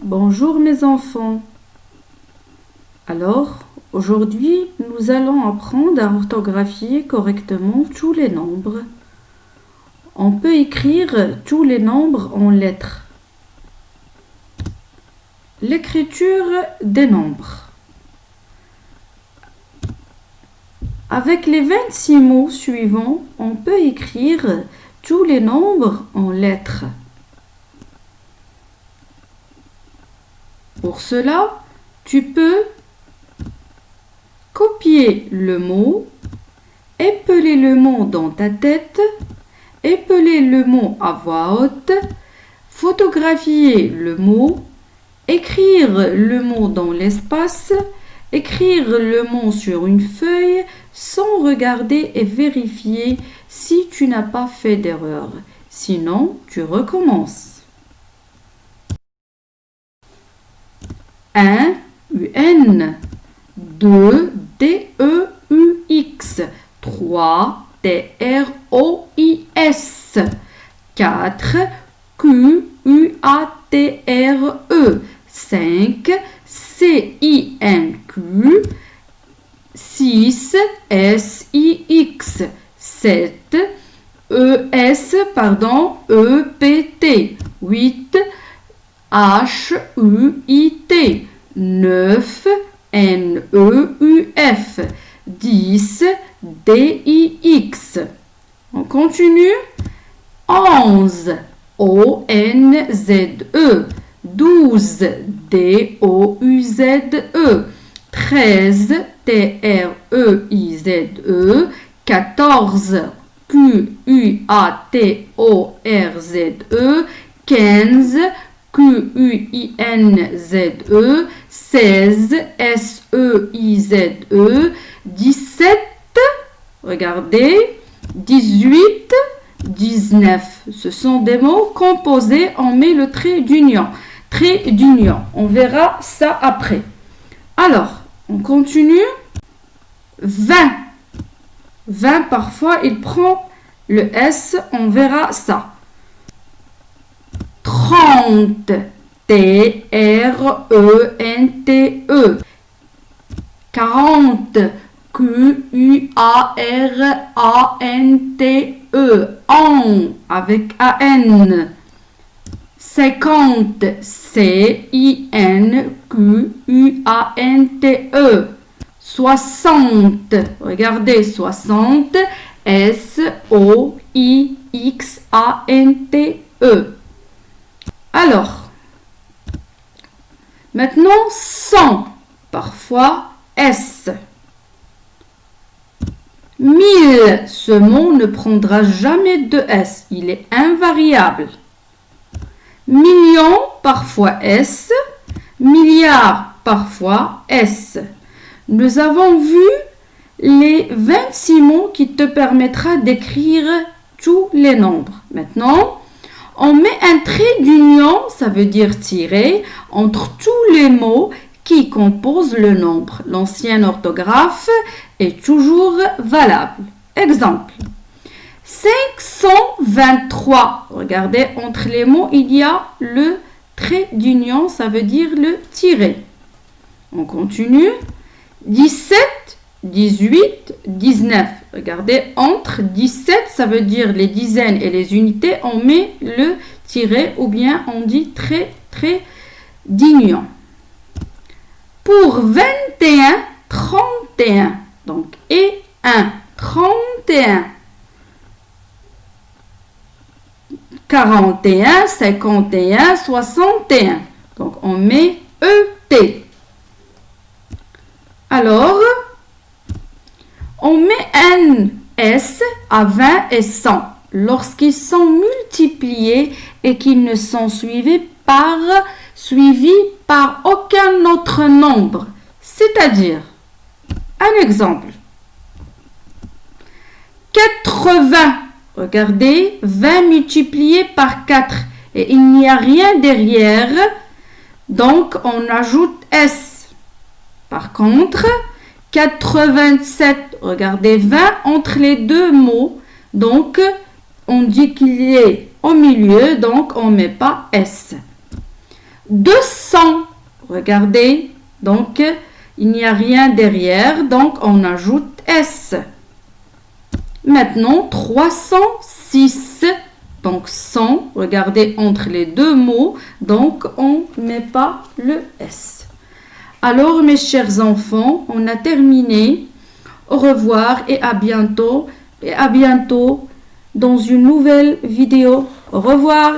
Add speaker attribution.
Speaker 1: Bonjour mes enfants. Alors, aujourd'hui, nous allons apprendre à orthographier correctement tous les nombres. On peut écrire tous les nombres en lettres. L'écriture des nombres. Avec les 26 mots suivants, on peut écrire tous les nombres en lettres. Pour cela, tu peux copier le mot, épeler le mot dans ta tête, épeler le mot à voix haute, photographier le mot, écrire le mot dans l'espace, écrire le mot sur une feuille sans regarder et vérifier si tu n'as pas fait d'erreur. Sinon, tu recommences. 1, UN, 2, DEUX, 3, TROIS, 4, QUATRE, 5, CINQ, 6, SIX, 7, EPT, 8, HUIT, 9, NEUF, 10, DIX. On continue. 11, ONZE, 12, DOUZE, 13, TREIZE, 14, QUATORZE, 15, QUINZE, 16, SEIZE, 17, regardez, 18, 19. Ce sont des mots composés, on met le trait d'union. Trait d'union, on verra ça après. Alors, on continue. 20. 20, parfois, il prend le S, on verra ça. 30. TRENTE. 40. QUARANTE. AN avec AN. 50. CINQUANTE. 60. Regardez, 60. SOIXANTE. Alors, maintenant 100, parfois S. 1000, ce mot ne prendra jamais de S, il est invariable. Million, parfois S. Milliard, parfois S. Nous avons vu les 26 mots qui te permettra d'écrire tous les nombres. Maintenant, on met un trait d'union, ça veut dire tiret, entre tous les mots qui composent le nombre. L'ancienne orthographe est toujours valable. Exemple. 523. Regardez, entre les mots, il y a le trait d'union, ça veut dire le tiret. On continue. 17, 18, 19. Regardez, entre 17, ça veut dire les dizaines et les unités, on met le tiret ou bien on dit trait d'union. Pour 21, 31. Donc, et 1, 31. 41, 51, 61. Donc, on met ET. Alors, on met un S à 20 et 100 lorsqu'ils sont multipliés et qu'ils ne sont suivis par aucun autre nombre. C'est-à-dire, un exemple, 80. Regardez, 20 multiplié par 4 et il n'y a rien derrière, donc on ajoute S. Par contre, 87, regardez, 20 entre les deux mots, donc on dit qu'il est au milieu, donc on ne met pas S. 200. Regardez, donc il n'y a rien derrière, donc on ajoute S. Maintenant, 306. Donc 100, regardez entre les deux mots, donc on ne met pas le S. Alors mes chers enfants, on a terminé. Au revoir et à bientôt. Et à bientôt dans une nouvelle vidéo. Au revoir.